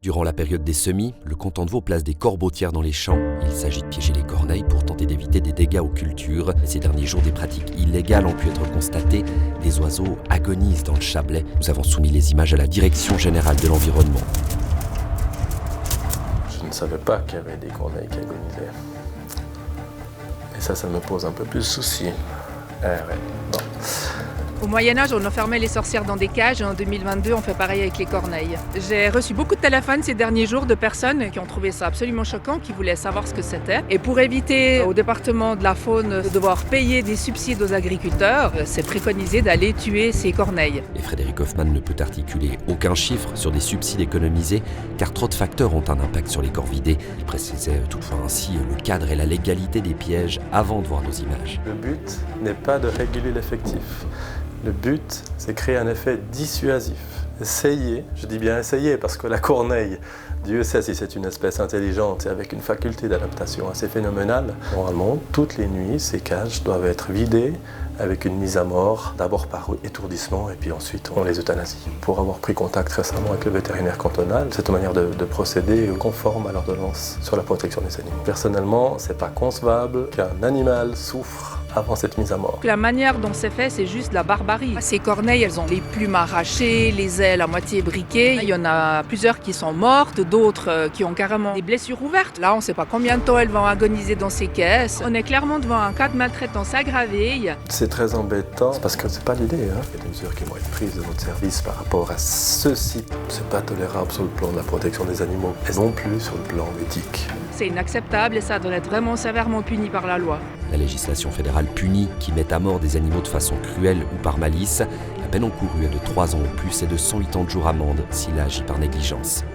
Durant la période des semis, le canton de Vaud place des corbeautières dans les champs. Il s'agit de piéger les corneilles pour tenter d'éviter des dégâts aux cultures. Ces derniers jours, des pratiques illégales ont pu être constatées. Des oiseaux agonisent dans le Chablais. Nous avons soumis les images à la Direction générale de l'environnement. Je ne savais pas qu'il y avait des corneilles qui agonisaient. Et ça me pose un peu plus de soucis. Ouais. Bon. Au Moyen-Âge, on enfermait les sorcières dans des cages et en 2022, on fait pareil avec les corneilles. J'ai reçu beaucoup de téléphones ces derniers jours de personnes qui ont trouvé ça absolument choquant, qui voulaient savoir ce que c'était. Et pour éviter au département de la faune de devoir payer des subsides aux agriculteurs, c'est préconisé d'aller tuer ces corneilles. Et Frédéric Hoffmann ne peut articuler aucun chiffre sur des subsides économisés, car trop de facteurs ont un impact sur les corvidés. Il précisait toutefois ainsi le cadre et la légalité des pièges avant de voir nos images. Le but n'est pas de réguler l'effectif. Le but, c'est créer un effet dissuasif. Essayer, je dis bien essayer, parce que la corneille, Dieu sait si c'est une espèce intelligente et avec une faculté d'adaptation assez phénoménale. Normalement, toutes les nuits, ces cages doivent être vidées avec une mise à mort, d'abord par étourdissement et puis ensuite on les euthanasie. Pour avoir pris contact récemment avec le vétérinaire cantonal, cette manière de procéder est conforme à l'ordonnance sur la protection des animaux. Personnellement, c'est pas concevable qu'un animal souffre avant cette mise à mort. La manière dont c'est fait, c'est juste de la barbarie. Ces corneilles, elles ont les plumes arrachées, les ailes à moitié briquées. Il y en a plusieurs qui sont mortes, d'autres qui ont carrément des blessures ouvertes. Là, on ne sait pas combien de temps elles vont agoniser dans ces caisses. On est clairement devant un cas de maltraitance aggravée. C'est très embêtant parce que c'est pas l'idée. Il y a des mesures qui vont être prises de notre service par rapport à ceci. C'est pas tolérable sur le plan de la protection des animaux et non plus sur le plan éthique. C'est inacceptable et ça doit être vraiment sévèrement puni par la loi. La législation fédérale punit qui met à mort des animaux de façon cruelle ou par malice. La peine encourue est de 3 ans ou plus et de 180 jours d'amende s'il agit par négligence.